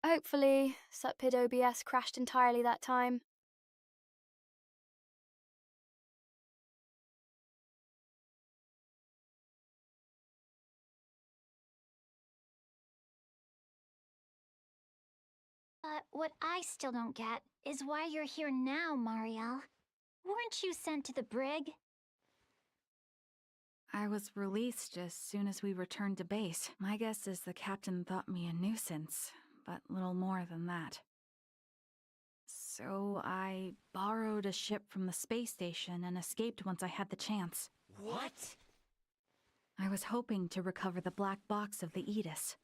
Hopefully, Supid OBS crashed entirely that time. But what I still don't get is why you're here now, Marielle. Weren't you sent to the brig? I was released as soon as we returned to base. My guess is the captain thought me a nuisance, but little more than that. So I borrowed a ship from the space station and escaped once I had the chance. What? I was hoping to recover the black box of the Aegis.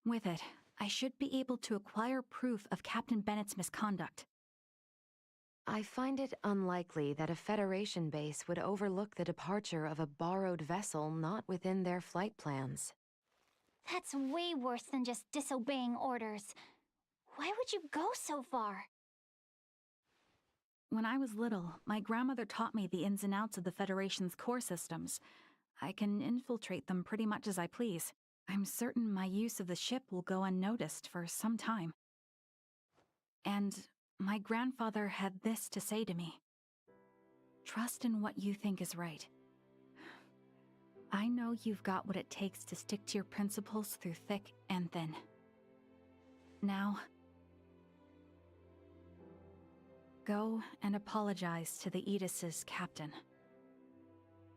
With it, I should be able to acquire proof of Captain Bennett's misconduct. I find it unlikely that a Federation base would overlook the departure of a borrowed vessel not within their flight plans. That's way worse than just disobeying orders. Why would you go so far? When I was little, my grandmother taught me the ins and outs of the Federation's core systems. I can infiltrate them pretty much as I please. I'm certain my use of the ship will go unnoticed for some time. And my grandfather had this to say to me. Trust in what you think is right. I know you've got what it takes to stick to your principles through thick and thin. Now, go and apologize to the Aegis's captain.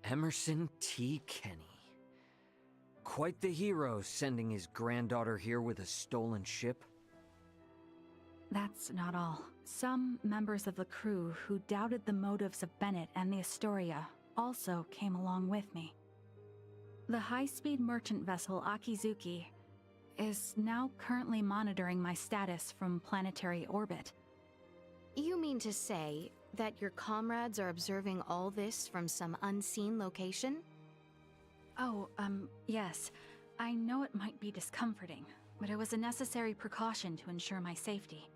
Emerson T. Kenny. Quite the hero, sending his granddaughter here with a stolen ship. That's not all. Some members of the crew who doubted the motives of Bennett and the Astoria also came along with me. The high-speed merchant vessel Akizuki is now currently monitoring my status from planetary orbit. You mean to say that your comrades are observing all this from some unseen location? Oh, yes. I know it might be discomforting, but it was a necessary precaution to ensure my safety.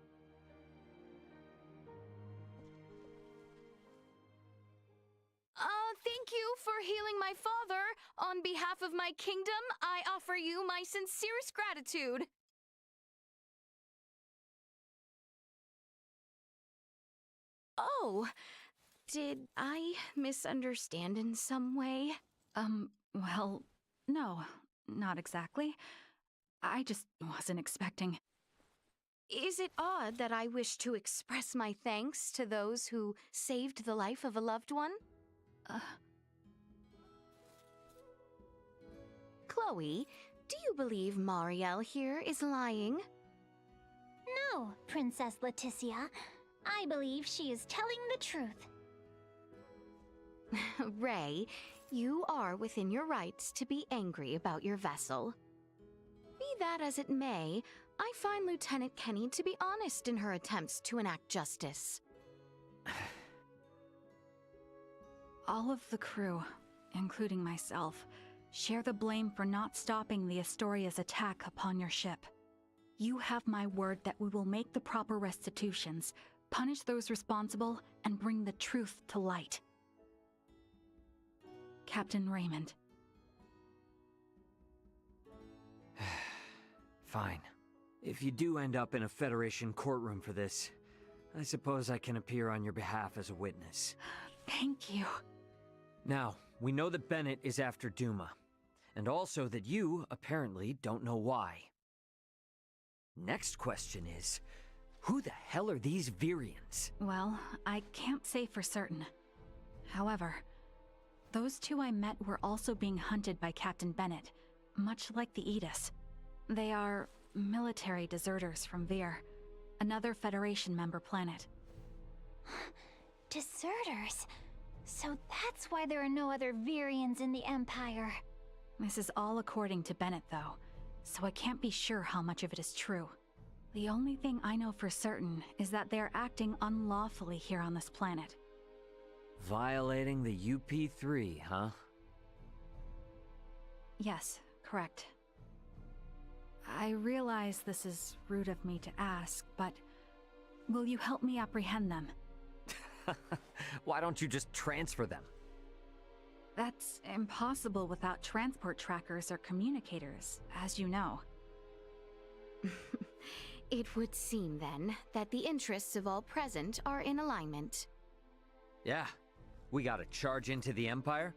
Thank you for healing my father. On behalf of my kingdom, I offer you my sincerest gratitude. Oh, did I misunderstand in some way? Well, no, not exactly. I just wasn't expecting. Is it odd that I wish to express my thanks to those who saved the life of a loved one? Chloe, do you believe Marielle here is lying? No, Princess Leticia. I believe she is telling the truth. Ray, you are within your rights to be angry about your vessel. Be that as it may, I find Lieutenant Kenny to be honest in her attempts to enact justice. All of the crew, including myself, share the blame for not stopping the Astoria's attack upon your ship. You have my word that we will make the proper restitutions, punish those responsible, and bring the truth to light. Captain Raymond. Fine. If you do end up in a Federation courtroom for this, I suppose I can appear on your behalf as a witness. Thank you. Now, we know that Bennett is after Duma, and also that you, apparently, don't know why. Next question is, who the hell are these Virians? Well, I can't say for certain. However, those two I met were also being hunted by Captain Bennett, much like the Aegis. They are military deserters from Vir, another Federation member planet. Deserters? So that's why there are no other Virians in the Empire. This is all according to Bennett, though, so I can't be sure how much of it is true. The only thing I know for certain is that they are acting unlawfully here on this planet. Violating the UP3, huh? Yes, correct. I realize this is rude of me to ask, but will you help me apprehend them? Why don't you just transfer them? That's impossible without transport trackers or communicators, as you know. It would seem, then, that the interests of all present are in alignment. Yeah, we gotta charge into the Empire,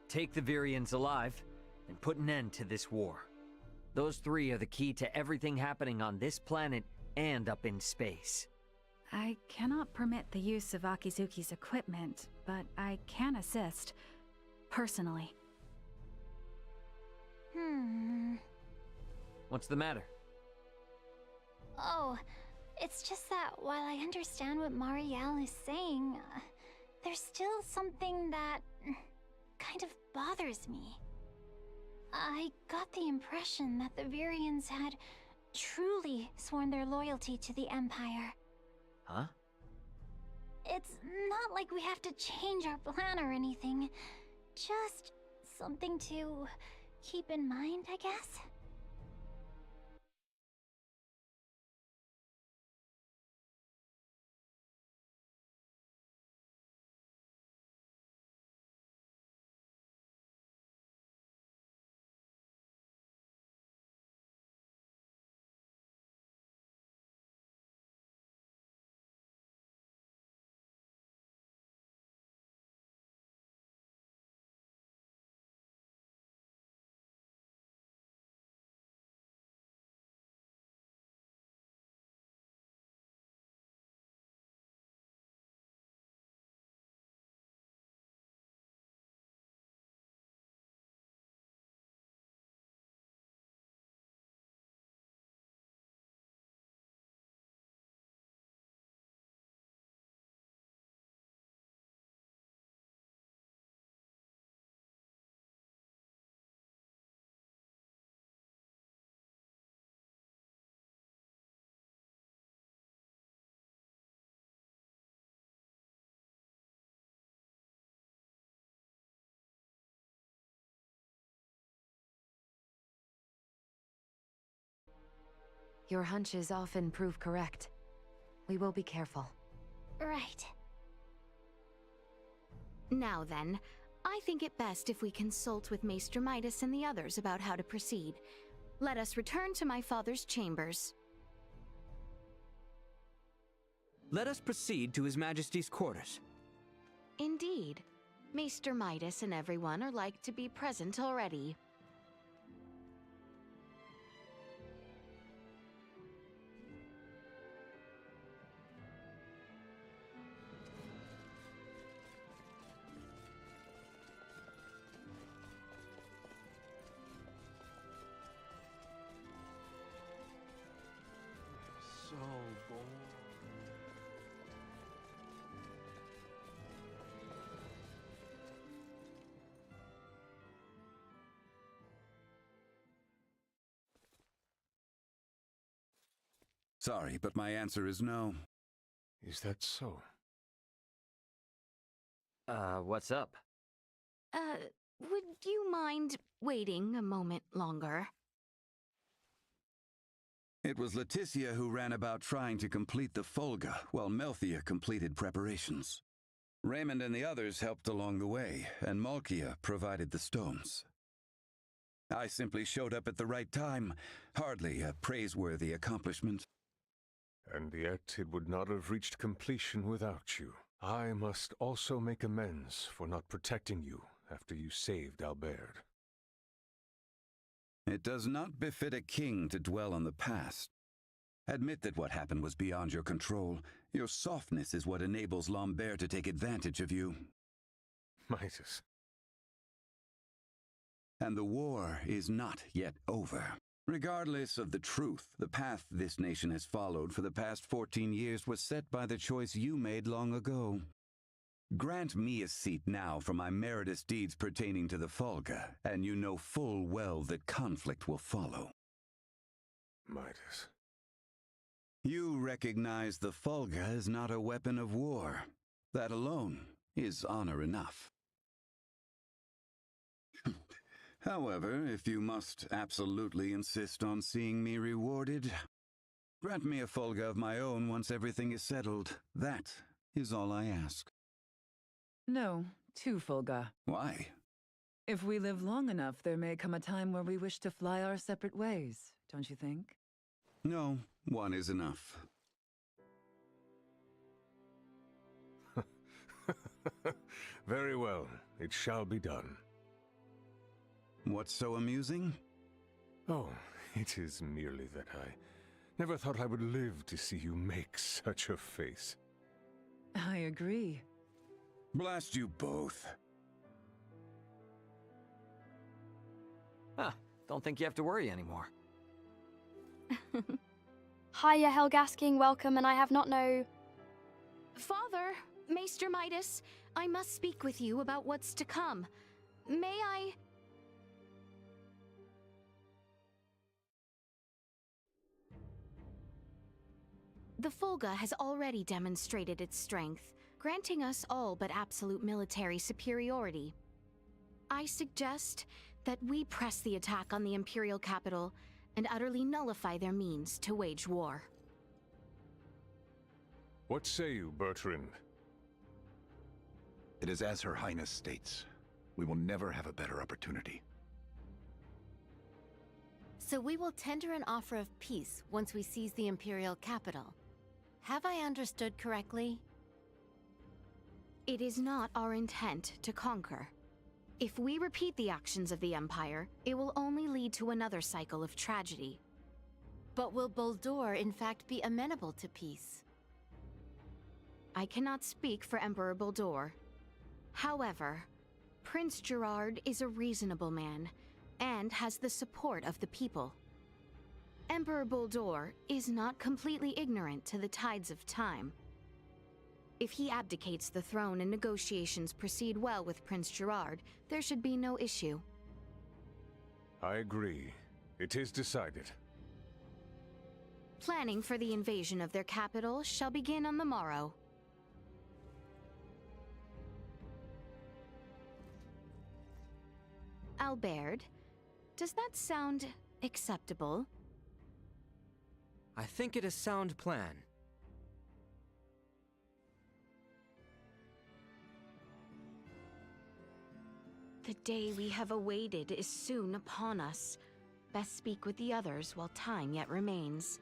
take the Virians alive, and put an end to this war. Those three are the key to everything happening on this planet and up in space. I cannot permit the use of Akizuki's equipment, but I can assist. Personally. What's the matter? Oh, it's just that while I understand what Marielle is saying, there's still something that kind of bothers me. I got the impression that the Virians had truly sworn their loyalty to the Empire. Huh? It's not like we have to change our plan or anything. Just something to keep in mind, I guess. Your hunches often prove correct. We will be careful. Right. Now then, I think it best if we consult with Maester Midas and the others about how to proceed. Let us return to my father's chambers. Let us proceed to His Majesty's quarters. Indeed. Maester Midas and everyone are like to be present already. So bored. Sorry, but my answer is no. Is that so? What's up? Would you mind waiting a moment longer? It was Leticia who ran about trying to complete the Folga, while Melthia completed preparations. Raymond and the others helped along the way, and Malkia provided the stones. I simply showed up at the right time, hardly a praiseworthy accomplishment. And yet it would not have reached completion without you. I must also make amends for not protecting you after you saved Albert. It does not befit a king to dwell on the past. Admit that what happened was beyond your control. Your softness is what enables Lambert to take advantage of you. Midas. And the war is not yet over. Regardless of the truth, the path this nation has followed for the past 14 years was set by the choice you made long ago. Grant me a seat now for my meritorious deeds pertaining to the Folga, and you know full well that conflict will follow. Midas. You recognize the Folga is not a weapon of war. That alone is honor enough. However, if you must absolutely insist on seeing me rewarded, grant me a Folga of my own once everything is settled. That is all I ask. No, 2 Folga. Why? If we live long enough, there may come a time where we wish to fly our separate ways, don't you think? No, One is enough. Very well. It shall be done. What's so amusing? Oh, it is merely that I never thought I would live to see you make such a face. I agree. Blast you both. Huh, don't think you have to worry anymore. Hiya, Helgasking, welcome, and I have not no... Father, Maester Midas, I must speak with you about what's to come. May I... The Fulga has already demonstrated its strength, granting us all but absolute military superiority. I suggest that we press the attack on the Imperial capital and utterly nullify their means to wage war. What say you, Bertrand? It is as Her Highness states. We will never have a better opportunity. So we will tender an offer of peace once we seize the Imperial capital. Have I understood correctly? It is not our intent to conquer. If we repeat the actions of the Empire, it will only lead to another cycle of tragedy. But will Boldur in fact be amenable to peace? I cannot speak for Emperor Boldur. However, Prince Gerard is a reasonable man, and has the support of the people. Emperor Boldur is not completely ignorant to the tides of time. If he abdicates the throne and negotiations proceed well with Prince Gerard, there should be no issue. I agree. It is decided. Planning for the invasion of their capital shall begin on the morrow. Albert, does that sound acceptable? I think it a sound plan. The day we have awaited is soon upon us. Best speak with the others while time yet remains.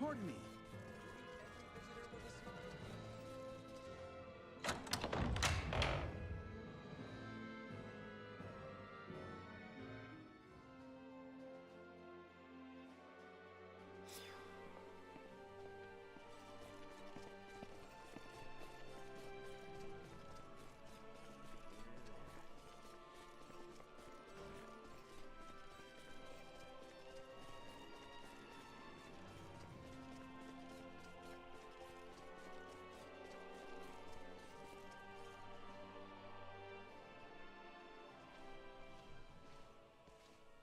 Pardon me.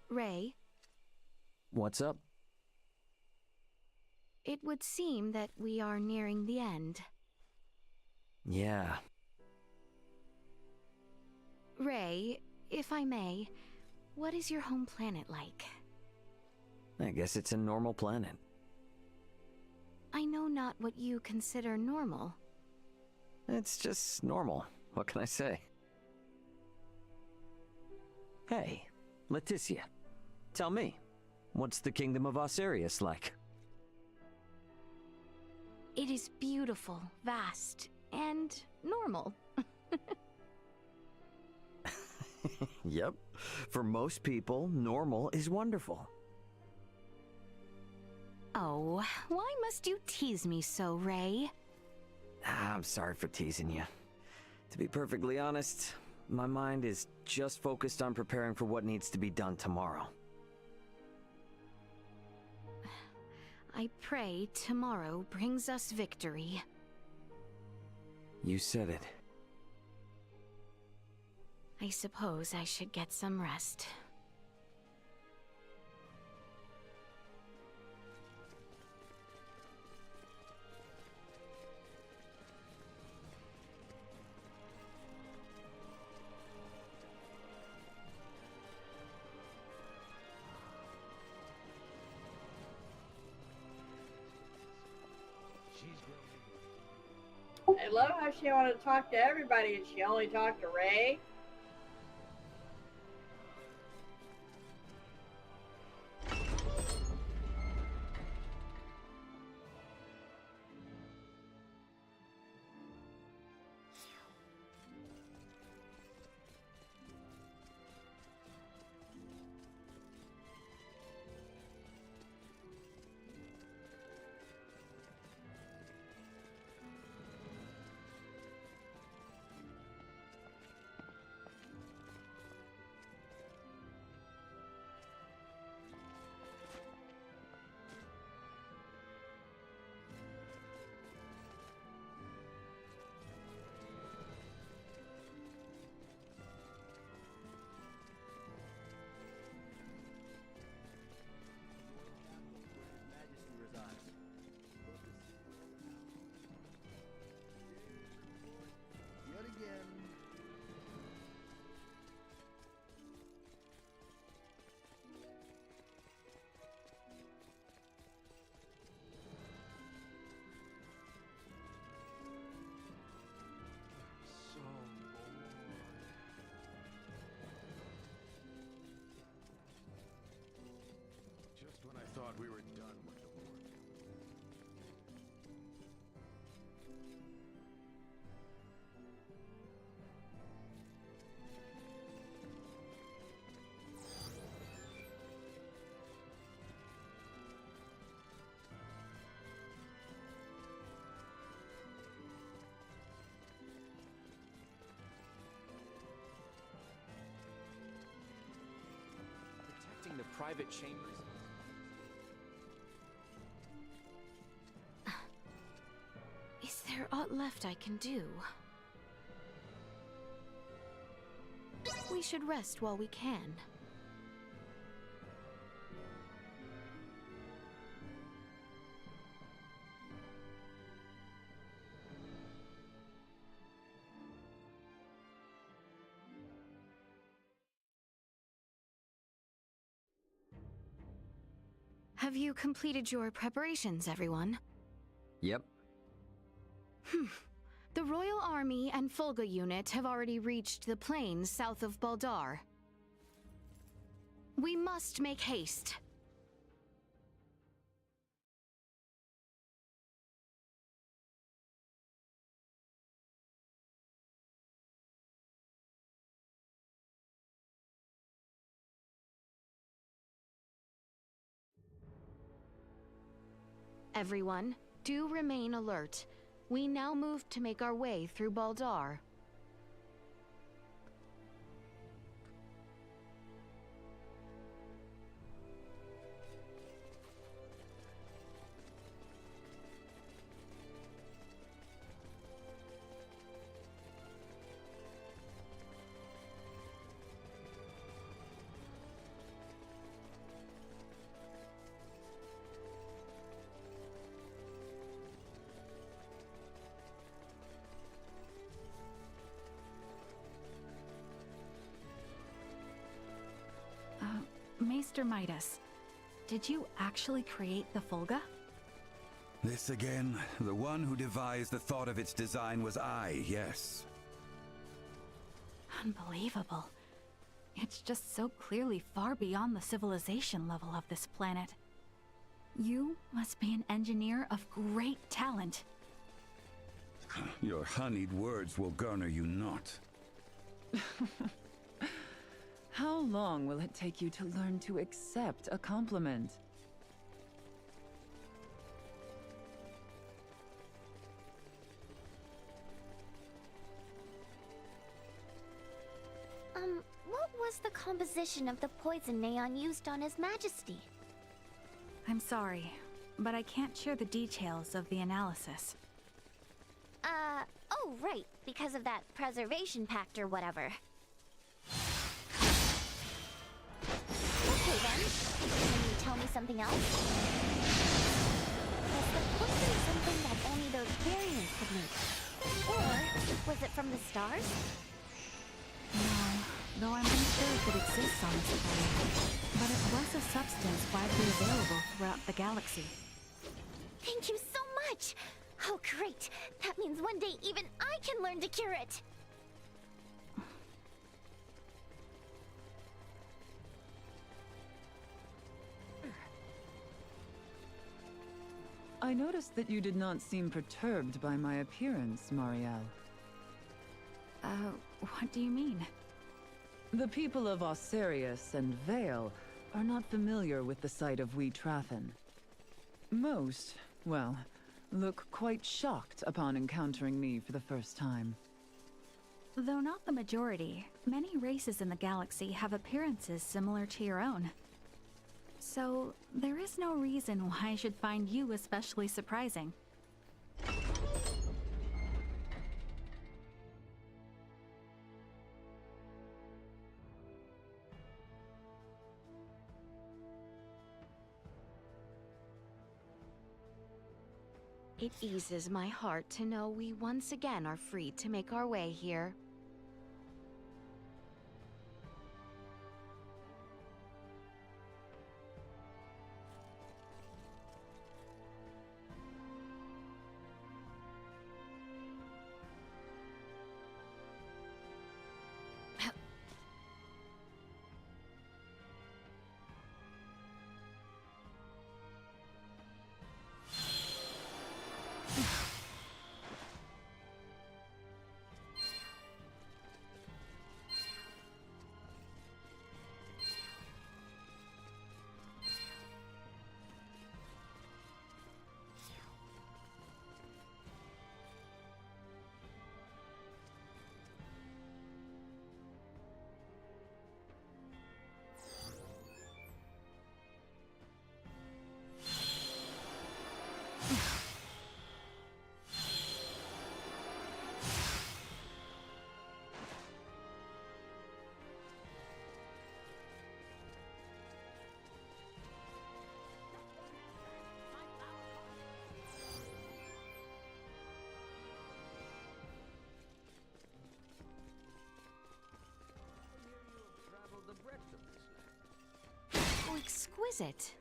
Ray, What's up? it would seem that we are nearing the end. Yeah. Ray, if I may, what is your home planet like? I guess it's a normal planet. I know not what you consider normal. It's just normal. What can I say? Hey, Leticia. Tell me, what's the Kingdom of Osirius like? It is beautiful, vast, and normal. Yep. For most people, normal is wonderful. Oh, why must you tease me so, Ray? I'm sorry for teasing you. To be perfectly honest, my mind is just focused on preparing for what needs to be done tomorrow. I pray tomorrow brings us victory. You said it. I suppose I should get some rest. I love how she wanted to talk to everybody and she only talked to Ray. Thought we were done with the war. Protecting the private chambers. Is there aught left I can do? We should rest while we can. Have you completed your preparations, everyone? Yep. The Royal Army and Fulga unit have already reached the plains south of Baldar. We must make haste. Everyone, do remain alert. We now move to make our way through Baldar. Maester Midas, did you actually create the Fulga? This again? The one who devised the thought of its design was I, yes. Unbelievable. It's just so clearly far beyond the civilization level of this planet. You must be an engineer of great talent. Your honeyed words will garner you not. How long will it take you to learn to accept a compliment? the composition of the poison Neon used on His Majesty? I'm sorry, but I can't share the details of the analysis. Oh right, because of that preservation pact or whatever. Okay then, can you tell me something else? Was the poison something that only those variants could make? Or was it from the stars? No, though I'm unsure if it exists on this planet. But it was a substance widely available throughout the galaxy. Thank you so much! Oh great! That means one day even I can learn to cure it! I noticed that you did not seem perturbed by my appearance, Marielle. What do you mean? The people of Osirius and Vale are not familiar with the sight of Wee Traffin. Most, well, look quite shocked upon encountering me for the first time. Though not the majority, many races in the galaxy have appearances similar to your own. So, there is no reason why I should find you especially surprising. It eases my heart to know we once again are free to make our way here. Oh, exquisite.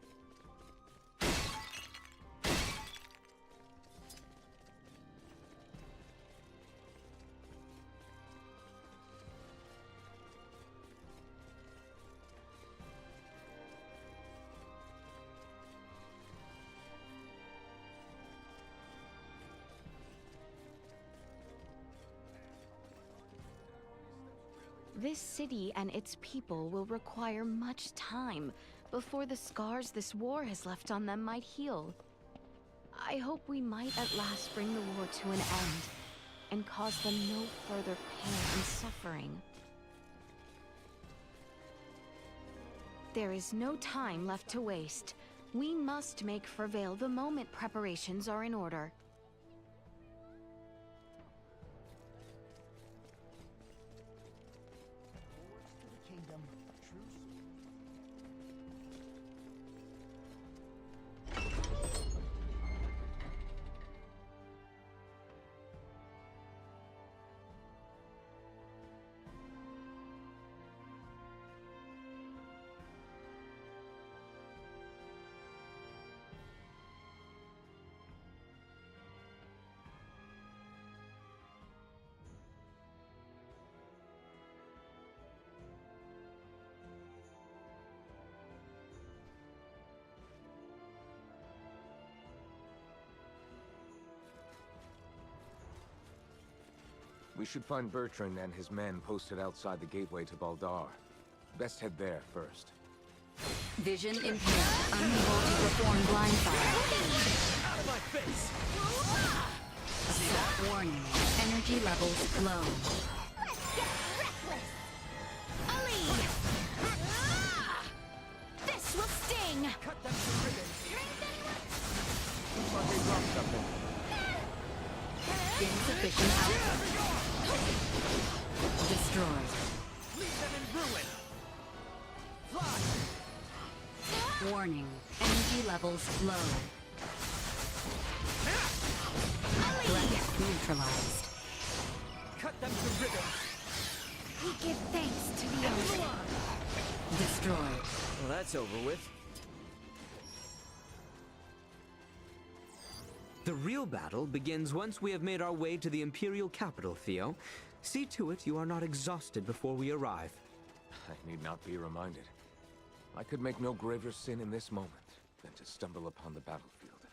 This city and its people will require much time before the scars this war has left on them might heal. I hope we might at last bring the war to an end and cause them no further pain and suffering. There is no time left to waste. We must make for Vale the moment preparations are in order. We should find Bertrand and his men posted outside the gateway to Baldar. Best head there first. Vision impaired. Unable to perform blind fire. Out of my face! Stop warning. Energy levels low. Let's get reckless! Ali! Cut them to ribbons. Looks like they dropped something. Insufficient output. Destroyed. Leave them in ruin. Fly. Warning. Energy levels low. Threat neutralized. Cut them to ribbons. We give thanks to the oath. Destroyed. Well, that's over with. The real battle begins once we have made our way to the Imperial capital, Theo. See to it you are not exhausted before we arrive. I need not be reminded. I could make no graver sin in this moment than to stumble upon the battlefield.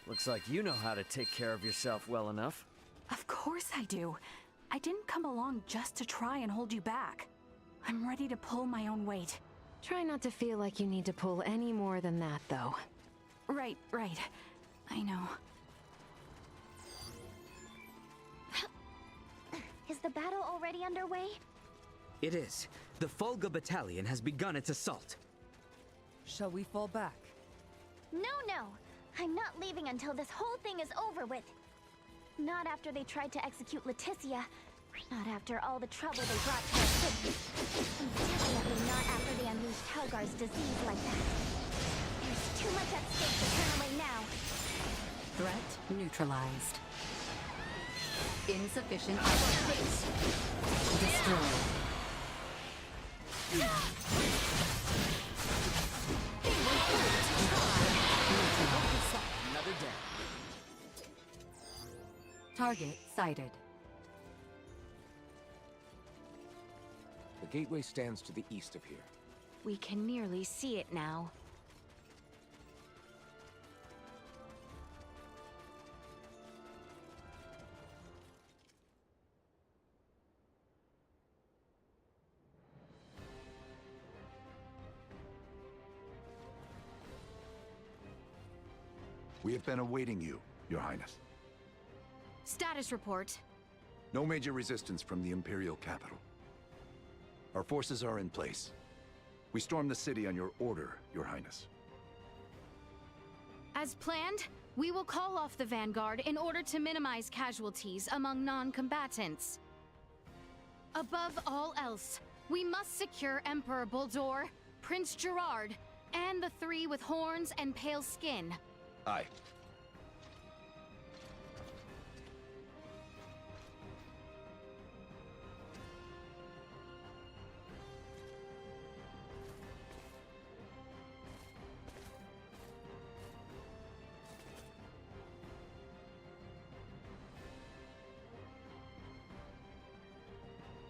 Looks like you know how to take care of yourself well enough. Of course I do. I didn't come along just to try and hold you back. I'm ready to pull my own weight. Try not to feel like you need to pull any more than that, though. Right. I know. Is the battle already underway? It is. The Fulga Battalion has begun its assault. Shall we fall back? No. I'm not leaving until this whole thing is over with. Not after they tried to execute Leticia. Not after all the trouble they brought to our city. And definitely not after they unleashed Helgar's disease like that. There's too much at stake to turn away now. Threat neutralized. Insufficient output. Destroyed. Another day. Target sighted. The gateway stands to the east of here. We can nearly see it now. We have been awaiting you, Your Highness. Status report. No major resistance from the Imperial capital. Our forces are in place. We stormed the city on your order, Your Highness. As planned, we will call off the Vanguard in order to minimize casualties among non-combatants. Above all else, we must secure Emperor Bulldor, Prince Gerard, and the three with horns and pale skin. Aye.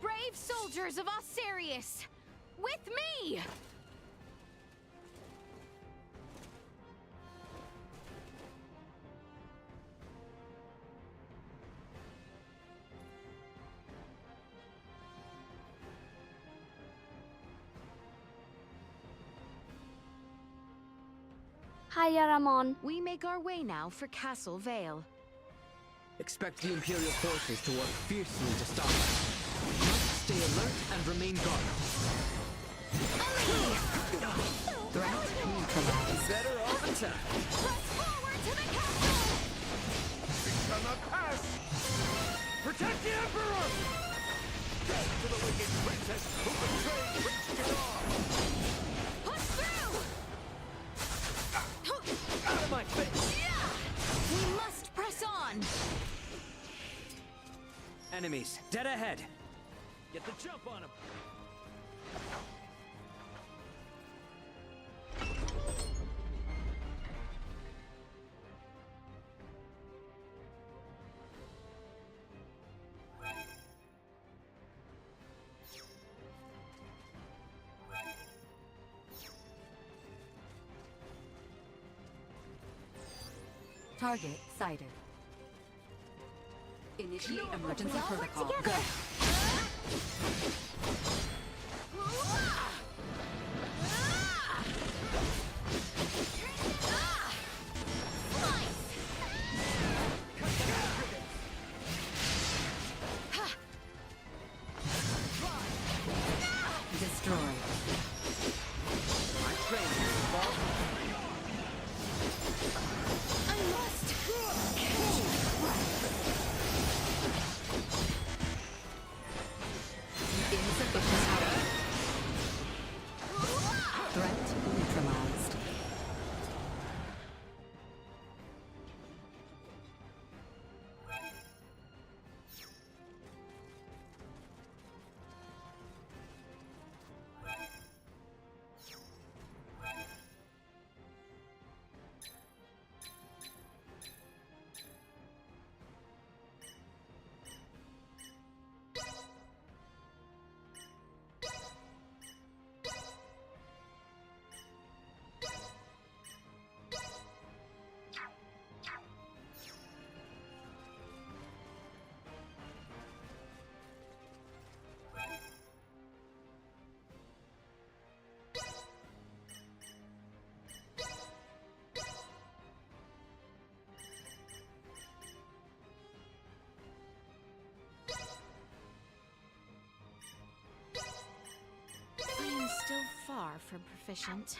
Brave soldiers of Osirius, with me! Hiya, Ramon. We make our way now for Castle Vale. Expect the Imperial forces to work fiercely to stop us. We must stay alert and remain guarded. Threat neutralized. Better all the time. Press forward to the castle! We shall not pass! Protect the Emperor! Death to the wicked princess who betrayed Prince Gerard! Push through! Out of my face! We must press on! Enemies, dead ahead. Get the jump on them. Target sighted. Initiate emergency protocol. Go. My training involved for proficient.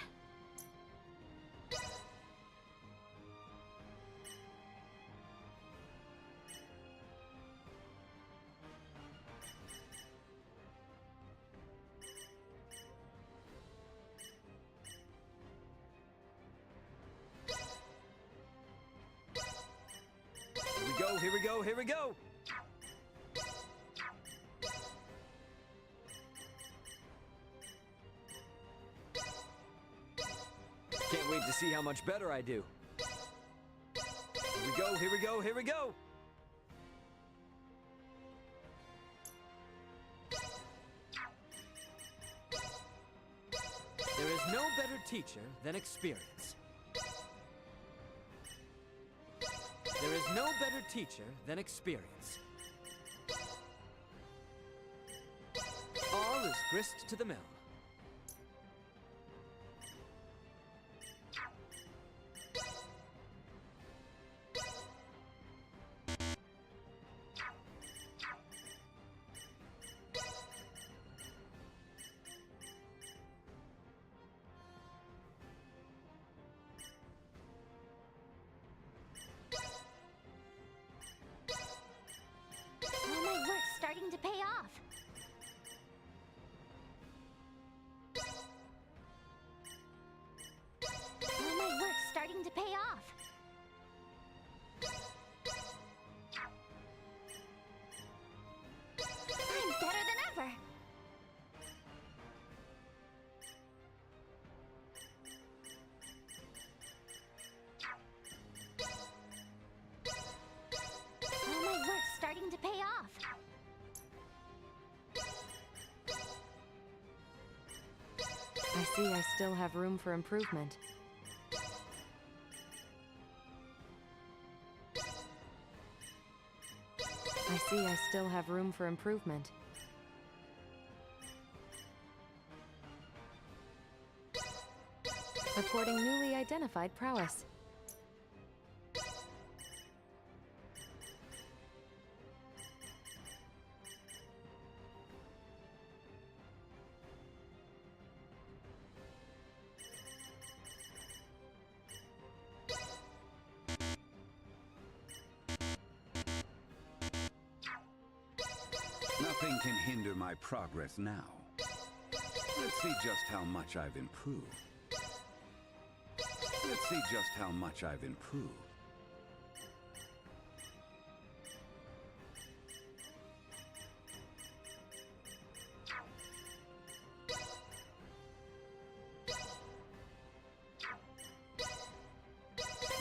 Here we go, here we go! Can't wait to see how much better I do. Here we go, here we go, here we go! There is no better teacher than experience. There is no better teacher than experience. All is grist to the mill. All my work's starting to pay off. All my work's starting to pay off. I'm better than ever. All my work's starting to pay off. I see I still have room for improvement. I see I still have room for improvement. Reporting newly identified prowess. Nothing can hinder my progress now. Let's see just how much I've improved. Let's see just how much I've improved.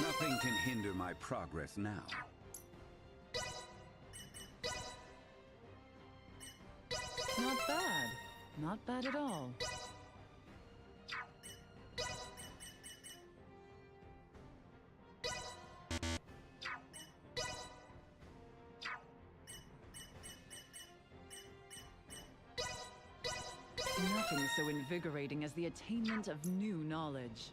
Nothing can hinder my progress now. Not bad. Not bad at all. Nothing so invigorating as the attainment of new knowledge.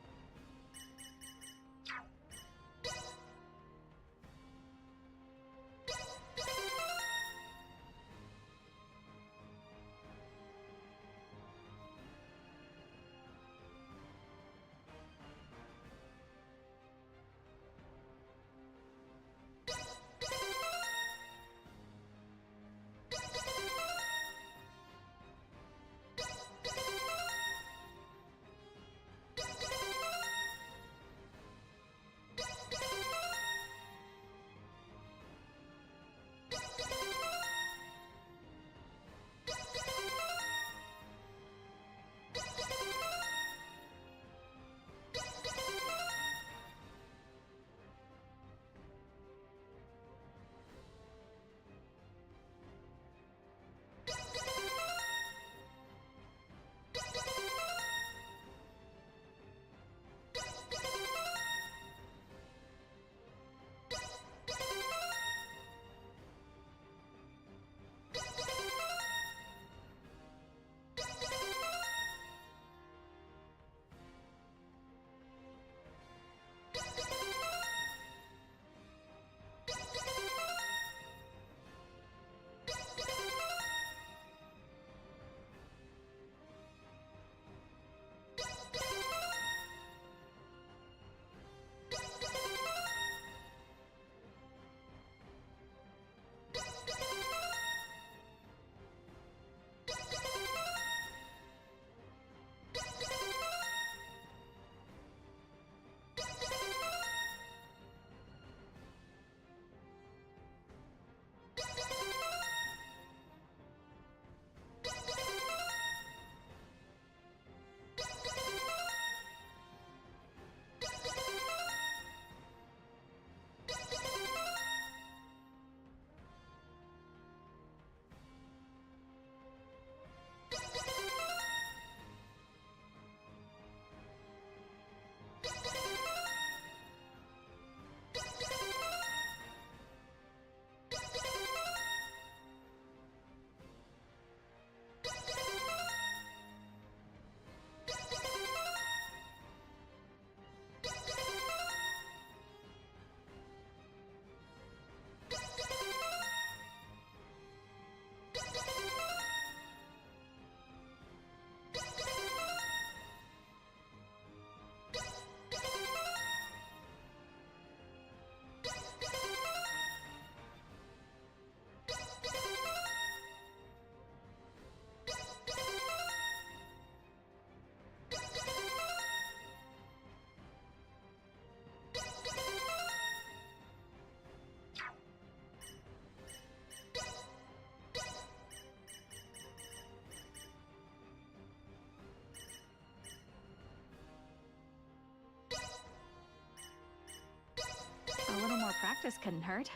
practice couldn't hurt.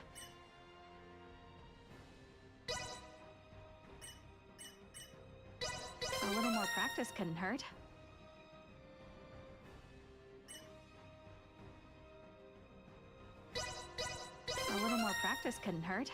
A little more practice couldn't hurt. A little more practice couldn't hurt.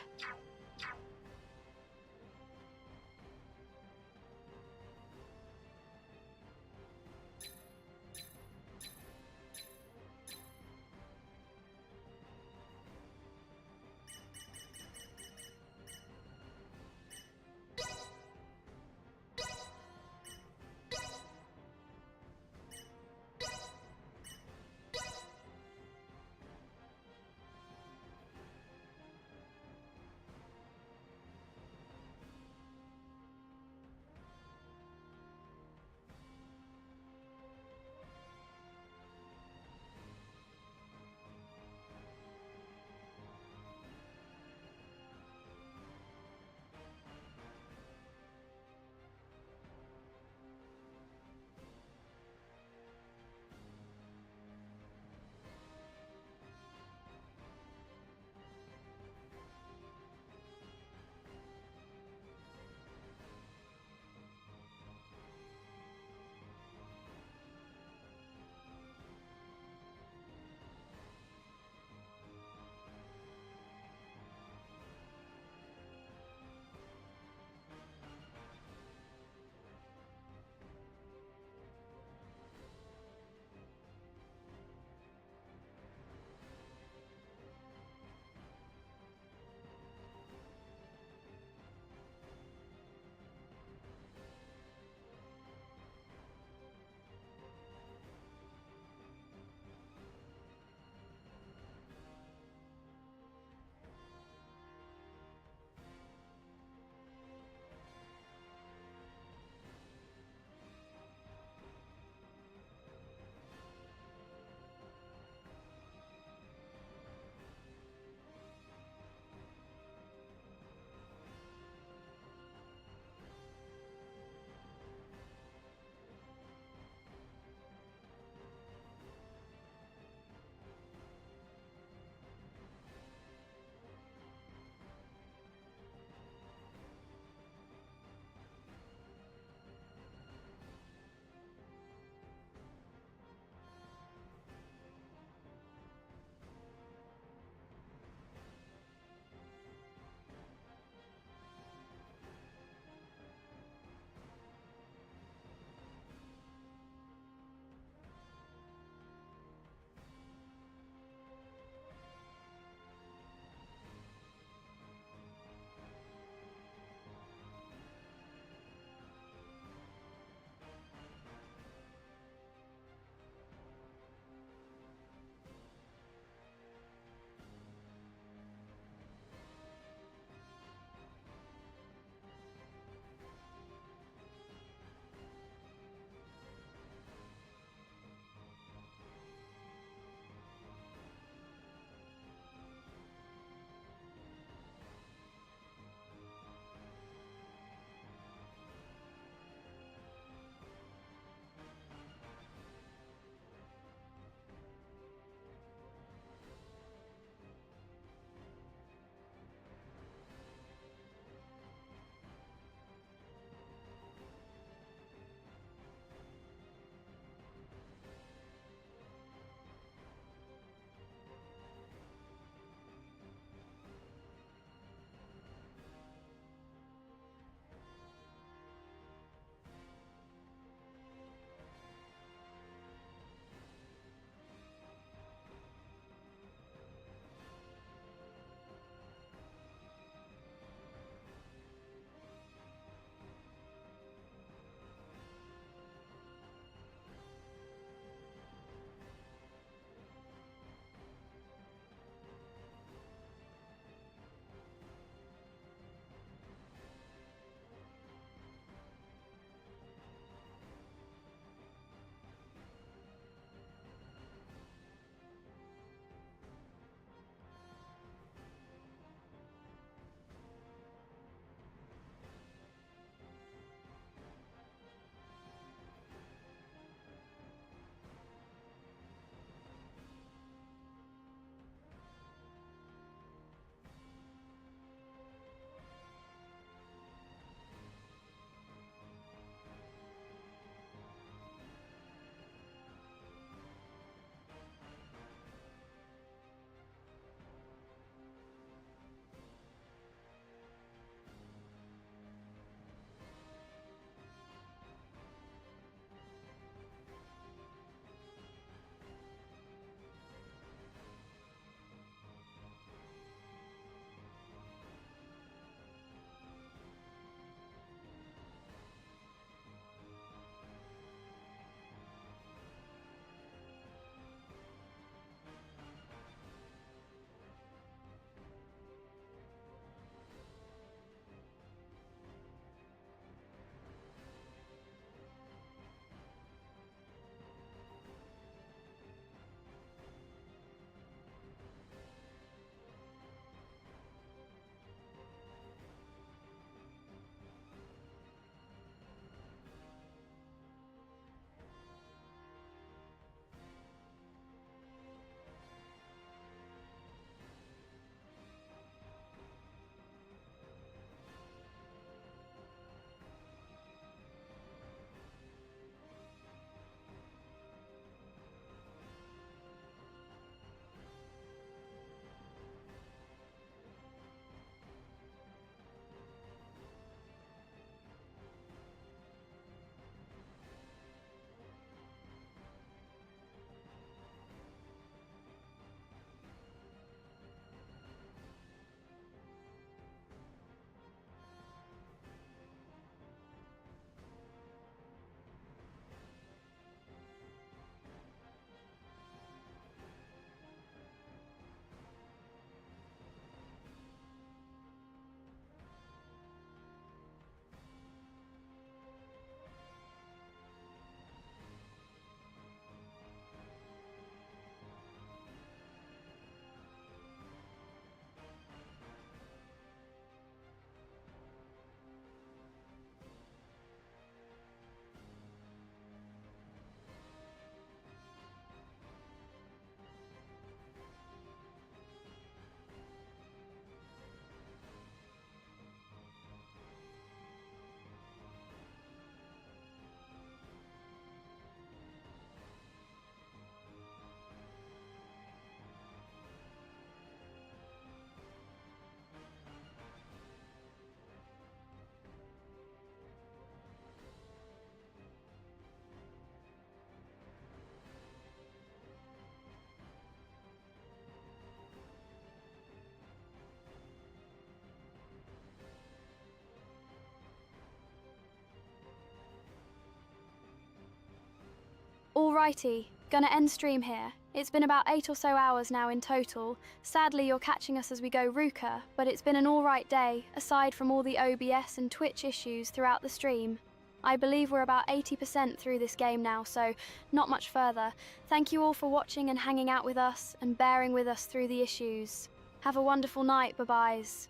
Alrighty, gonna end stream here. It's been about 8 or so hours now in total. Sadly, you're catching us as we go Ruka, but it's been an alright day, aside from all the OBS and Twitch issues throughout the stream. I believe we're about 80% through this game now, so not much further. Thank you all for watching and hanging out with us, and bearing with us through the issues. Have a wonderful night, bye-byes.